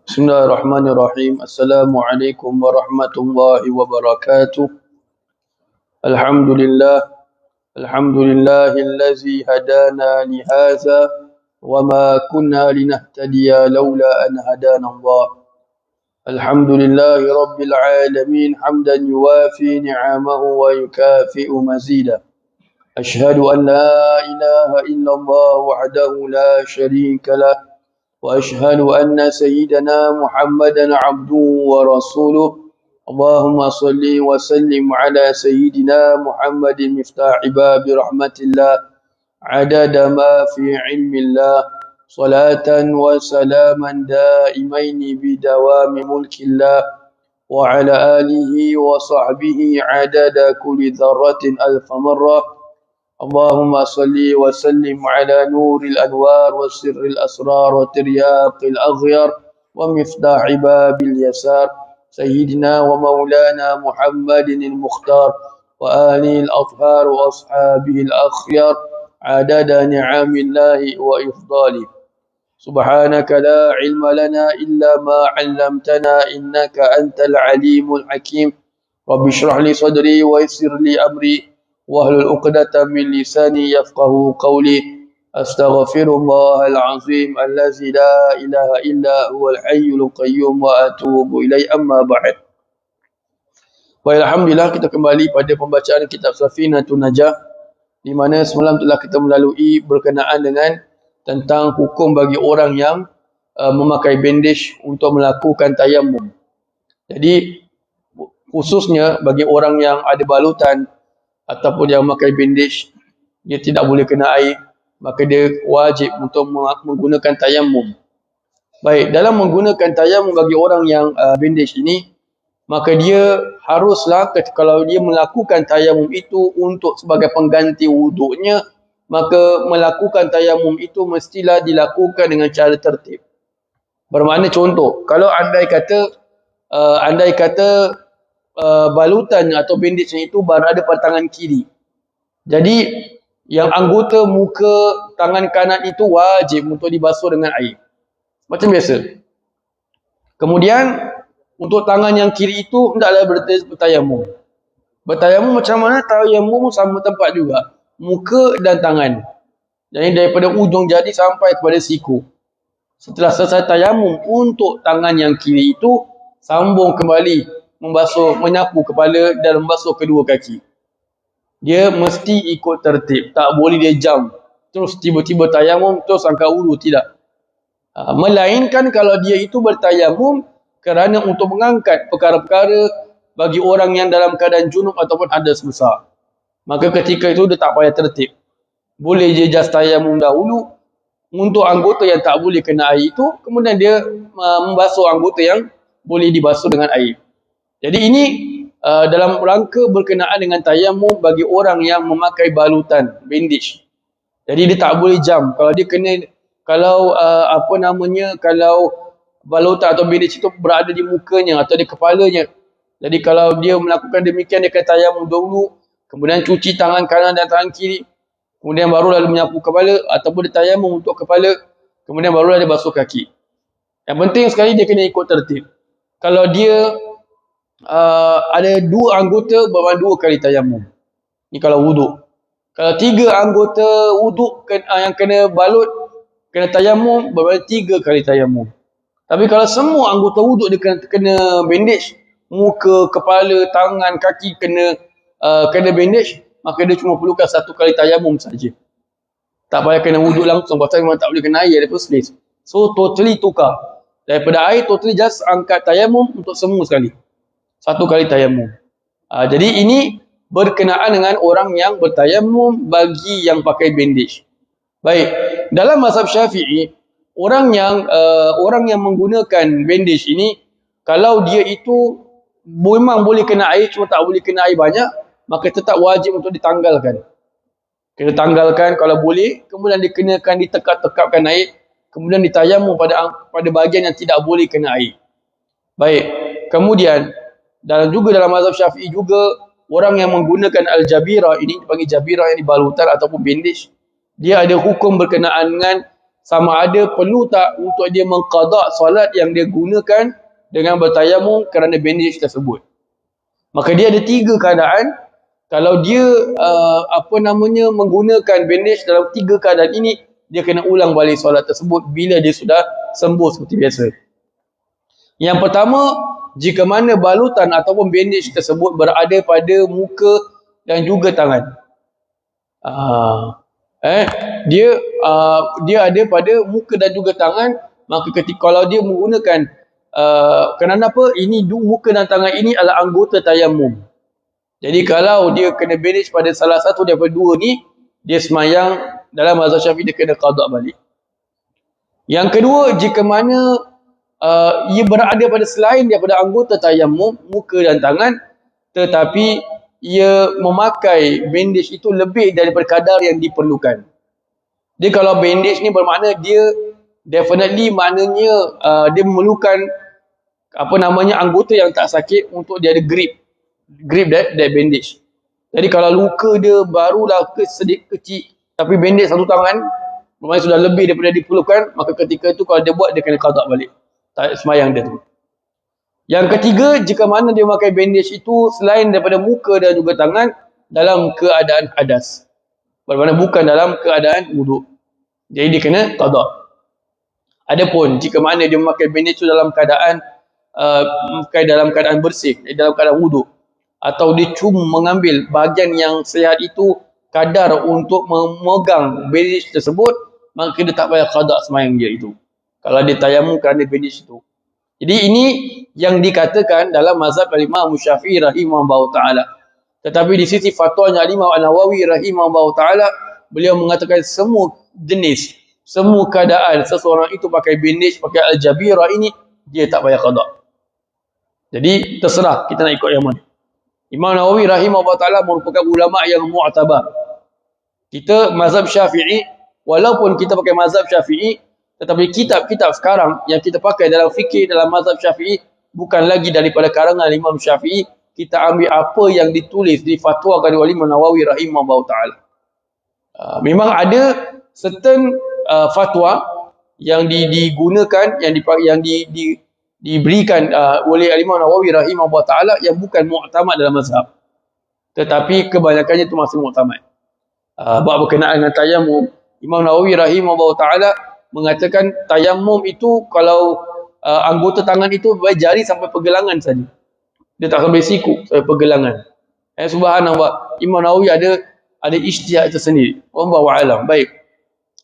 Bismillahirrahmanirrahim. Assalamualaikum warahmatullahi wabarakatuh. Alhamdulillah. Alhamdulillahillazi hadana lihaza wa ma kunna linahtadiya laula an hadana Allah. Alhamdulillahi rabbil alamin hamdan yuwafi ni'amahu wa yukafi'u mazida. Ashhadu an la ilaha illallah wahdahu la sharika lah. وأشهد أن سيدنا محمدا عبده ورسوله اللهم صل وسلم على سيدنا محمد مفتاح باب رحمة الله عدد ما في علم الله صلاة وسلاما دائمين بدوام ملك الله وعلى آله وصحبه عدد كل ذرة ألف مرة اللهم صل وسلم على نور الأنوار وسر الأسرار وترياق الأغيار ومفتاح باب اليسار سيدنا ومولانا محمد المختار وآله الأطهار وأصحابه الأخيار عدد نعم الله وإفضاله سبحانك لا علم لنا إلا ما علمتنا إنك أنت العليم الحكيم رب اشرح لي صدري ويسر لي أمري واحلل عقدة من لساني يفقهوا قولي أستغفر الله العظيم الذي لا إله إلا هو الحي القيوم وأتوب إليه أما بعد. Alhamdulillah, kita kembali pada pembacaan kitab Safinatun Najah, di mana semalam telah kita melalui berkenaan dengan tentang hukum bagi orang yang memakai bandage untuk melakukan tayammum. Jadi khususnya bagi orang yang ada balutan ataupun yang memakai bandage, dia tidak boleh kena air, maka dia wajib untuk menggunakan tayammum. Baik, dalam menggunakan tayammum bagi orang yang bandage ini, maka dia haruslah kalau dia melakukan tayammum itu untuk sebagai pengganti wuduknya, maka melakukan tayammum itu mestilah dilakukan dengan cara tertib. Bermakna contoh, kalau andai kata balutan atau bandage itu berada pada tangan kiri. Jadi yang anggota muka tangan kanan itu wajib untuk dibasuh dengan air. Macam biasa. Kemudian untuk tangan yang kiri itu hendaklah bertayamum. Bertayamum macam mana? Tayamum sama tempat juga. Muka dan tangan. Jadi daripada ujung jari sampai kepada siku. Setelah selesai tayamum untuk tangan yang kiri itu, sambung kembali menyapu kepala dan membasuh kedua kaki. Dia mesti ikut tertib. Tak boleh dia jam. Terus tiba-tiba tayamum, terus angkat wudu. Tidak. Melainkan kalau dia itu bertayamum kerana untuk mengangkat perkara-perkara bagi orang yang dalam keadaan junub ataupun hadas besar. Maka ketika itu dia tak payah tertib. Boleh dia just tayamum dahulu untuk anggota yang tak boleh kena air itu, kemudian dia membasuh anggota yang boleh dibasuh dengan air. Jadi ini dalam rangka berkenaan dengan tayammum bagi orang yang memakai balutan, bandage. Jadi dia tak boleh jam. Kalau dia kena, kalau balutan atau bandage itu berada di mukanya atau di kepalanya. Jadi kalau dia melakukan demikian, dia kena tayammum dahulu, kemudian cuci tangan kanan dan tangan kiri, kemudian baru lalu menyapu kepala, ataupun dia tayammum untuk kepala, kemudian baru dia basuh kaki. Yang penting sekali dia kena ikut tertib. Kalau dia ada dua anggota, bermakna 2 kali tayammum. Ni kalau wuduk. Kalau 3 anggota wuduk yang kena balut, kena tayammum, bermakna 3 kali tayammum. Tapi kalau semua anggota wuduk dia kena bandage, muka, kepala, tangan, kaki kena bandage, maka dia cuma perlukan 1 kali tayammum saja. Tak payah kena wuduk langsung, pasal memang tak boleh kena air ada first place. So totally tukar. Daripada air, totally just angkat tayammum untuk semua sekali. 1 kali tayammum. Jadi ini berkenaan dengan orang yang bertayammum bagi yang pakai bandage. Baik, dalam mazhab Syafi'i, orang yang menggunakan bandage ini, kalau dia itu memang boleh kena air, cuma tak boleh kena air banyak, maka tetap wajib untuk ditanggalkan. Kena tanggalkan kalau boleh, kemudian ditekap-tekapkan air, kemudian ditayamum pada bahagian yang tidak boleh kena air. Baik, kemudian dalam mazhab Syafi'i juga, orang yang menggunakan al-jabira ini, dipanggil jabira yang dibalutan ataupun bandage, dia ada hukum berkenaan dengan sama ada perlu tak untuk dia mengqada solat yang dia gunakan dengan bertayamum kerana bandage tersebut. Maka dia ada 3 keadaan. Kalau dia menggunakan bandage dalam 3 keadaan ini, dia kena ulang balik solat tersebut bila dia sudah sembuh seperti biasa. Yang pertama, jika mana balutan ataupun bandage tersebut berada pada muka dan juga tangan. Dia ada pada muka dan juga tangan, maka ketika kalau dia menggunakan kerana apa? Ini muka dan tangan ini adalah anggota tayamum. Jadi kalau dia kena bandage pada salah satu daripada 2 ni, dia semayang dalam mazhab Syafi'i dia kena qada balik. Yang kedua, jika mana ia berada pada selain daripada anggota tayamum, muka dan tangan, tetapi ia memakai bandage itu lebih daripada kadar yang diperlukan. Dia kalau bandage ni bermakna dia definitely maknanya dia memerlukan anggota yang tak sakit untuk dia ada grip that bandage. Jadi kalau luka dia barulah sedikit kecil tapi bandage satu tangan bermakna sudah lebih daripada diperlukan, maka ketika itu kalau dia buat dia kena qada balik semayang dia tu. Yang ketiga, jika mana dia memakai bandage itu selain daripada muka dan juga tangan dalam keadaan hadas, bermakna bukan dalam keadaan wuduk, jadi dia kena qada. Adapun jika mana dia memakai bandage itu dalam keadaan bersih, dalam keadaan wuduk, atau dia cuma mengambil bahagian yang sihat itu kadar untuk memegang bandage tersebut, maka dia tak payah qada semayang dia itu kalau dia tayamum kerana bandage itu. Jadi ini yang dikatakan dalam mazhab Imam Syafi'i rahimahullah ta'ala. Tetapi di sisi fatwanya Imam An-Nawawi rahimahullah ta'ala, beliau mengatakan semua jenis, semua keadaan seseorang itu pakai bandage, pakai al-jabira ini, dia tak payah qada. Jadi terserah kita nak ikut yang mana. Imam Nawawi rahimahullah ta'ala merupakan ulama yang mu'tabar. Kita mazhab Syafi'i, walaupun kita pakai mazhab Syafi'i, tetapi kitab-kitab sekarang yang kita pakai dalam fikir dalam mazhab Syafi'i bukan lagi daripada karangan Imam Syafi'i. Kita ambil apa yang ditulis, difatwakan oleh Imam Nawawi rahimahullah ta'ala. Memang ada certain fatwa yang digunakan, yang diberikan oleh Imam Nawawi rahimahullah ta'ala yang bukan mu'tamad dalam mazhab. Tetapi kebanyakannya itu masih mu'tamad. Bab berkenaan dengan tayamum, Imam Nawawi rahimahullah ta'ala mengatakan tayamum itu kalau anggota tangan itu jari sampai pergelangan saja. Dia tak sampai siku sampai pergelangan. Subhanallah, Imam Nawawi ada ijtihad tersendiri. Wallahu a'lam. Baik.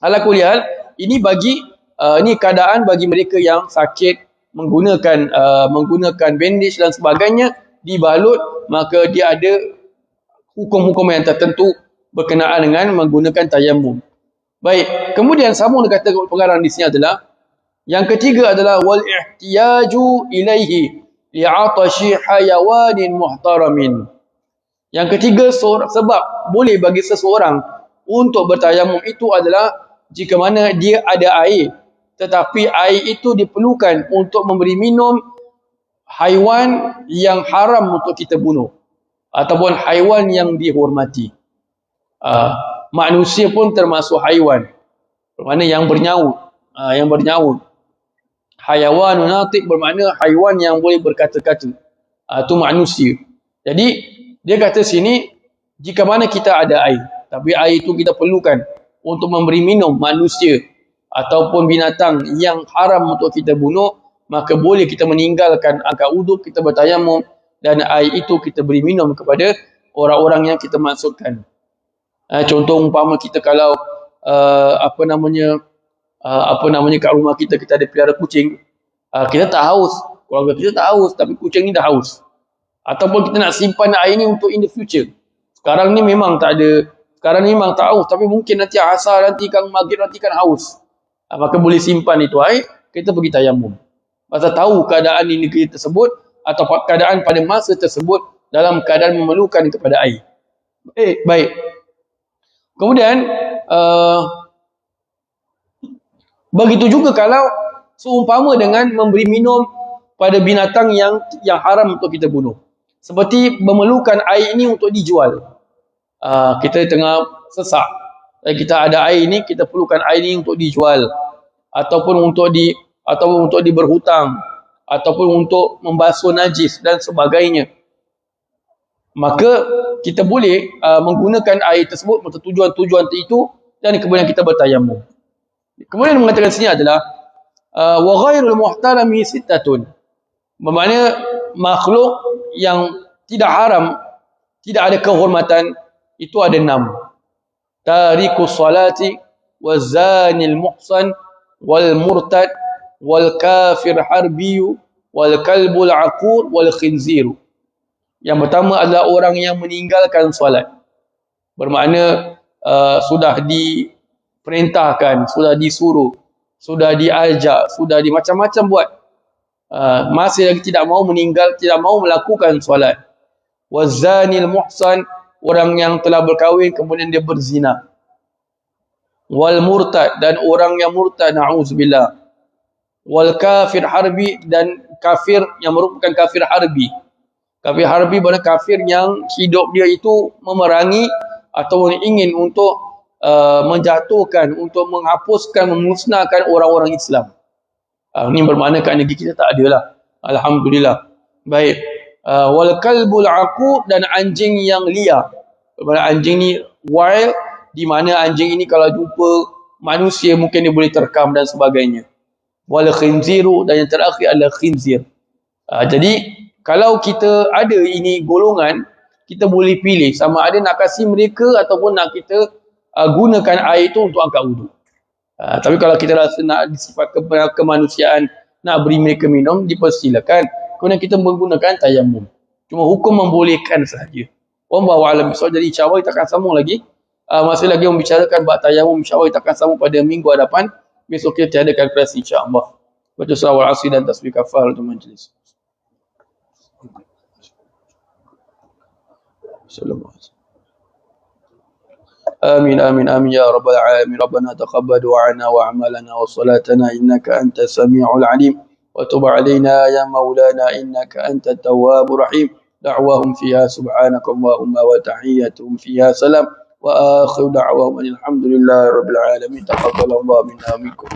Ala kulli hal, ini ini keadaan bagi mereka yang sakit menggunakan bandage dan sebagainya dibalut, maka dia ada hukum-hukum yang tertentu berkenaan dengan menggunakan tayamum. Baik, kemudian sambung dia kata pengarang di sini adalah yang ketiga adalah wal ihtiyaju ilaihi li'atashi hayawanin muhtaramin. Yang ketiga, sebab boleh bagi seseorang untuk bertayamum itu adalah jika mana dia ada air, tetapi air itu diperlukan untuk memberi minum haiwan yang haram untuk kita bunuh ataupun haiwan yang dihormati. Manusia pun termasuk haiwan, bermakna yang bernyawa, Hayawanun natiq bermakna haiwan yang boleh berkata-kata. Itu manusia. Jadi dia kata sini, jika mana kita ada air, tapi air itu kita perlukan untuk memberi minum manusia ataupun binatang yang haram untuk kita bunuh, maka boleh kita meninggalkan angkat uduk, kita bertayamum, dan air itu kita beri minum kepada orang-orang yang kita maksudkan. Contoh umpama kita kalau kat rumah kita ada pelihara kucing, kita tak haus, keluarga kita tak haus, tapi kucing ni dah haus. Ataupun kita nak simpan air ni untuk in the future. Sekarang ni memang tak haus, tapi mungkin nanti asar, nanti kan maghrib, nanti kan haus. Maka boleh simpan itu air, kita pergi tayamum. Pasal tahu keadaan di negeri tersebut atau keadaan pada masa tersebut dalam keadaan memerlukan kepada air. Baik. Kemudian begitu juga kalau seumpama dengan memberi minum pada binatang yang haram untuk kita bunuh. seperti memerlukan air ini untuk dijual. Kita tengah sesak, kita ada air ini, kita perlukan air ini untuk dijual, ataupun untuk berhutang, ataupun untuk membasuh najis dan sebagainya. Maka kita boleh menggunakan air tersebut untuk tujuan-tujuan itu, dan kemudian kita bertayamum. Kemudian mengatakan sini adalah wa ghairul muhtarami sittatun, bermakna makhluk yang tidak haram, tidak ada kehormatan, itu ada 6. Tarikus salati wazanil muhsan wal murtad wal kafir harbiyu wal kalbul aqur wal khinziru. Yang pertama adalah orang yang meninggalkan solat, bermakna sudah diperintahkan, sudah disuruh, sudah diajak, sudah macam-macam buat, masih lagi tidak mau melakukan solat. Wazanil muhsan, orang yang telah berkahwin kemudian dia berzina. Wal murtad, dan orang yang murtad, na'udzubillah. Wal kafir harbi, dan kafir yang merupakan kafir harbi. Kafir harbi bermakna kafir yang hidup dia itu memerangi atau ingin untuk menjatuhkan, untuk menghapuskan, memusnahkan orang-orang Islam. Ini bermakna kat negeri kita tak ada lah, alhamdulillah. Baik. Wal kalbul aqur, dan anjing yang liar. Bermakna anjing ni wild, di mana anjing ini kalau jumpa manusia mungkin dia boleh terkam dan sebagainya. Wal khinziru, dan yang terakhir adalah khinzir. Jadi kalau kita ada ini golongan, kita boleh pilih sama ada nak kasih mereka ataupun nak kita gunakan air itu untuk angkat wuduk. Tapi kalau kita rasa nak sifat kemanusiaan, nak beri mereka minum, dipersilakan. Kemudian kita menggunakan tayamum. Cuma hukum membolehkan sahaja. Wallahu a'lam bishawab. Jadi insya-Allah kita akan sambung lagi. Masih lagi membicarakan bab tayamum, insya-Allah kita akan sambung pada minggu hadapan. Besok kita tiadakan kelas insya-Allah. Baca surah Al-Asr dan tasbih kafaratul majlis. آمين آمين آمين يا رب العالمين. ربنا تقبل دعاءنا وأعمالنا وصلاتنا إنك أنت السميع العليم وتب علينا يا مولانا إنك أنت التواب الرحيم. دعواهم فيها سبحانك اللهم وتحياتهم فيها سلام وآخر دعواهم أن الحمد لله رب العالمين. تقبل الله منا ومنكم.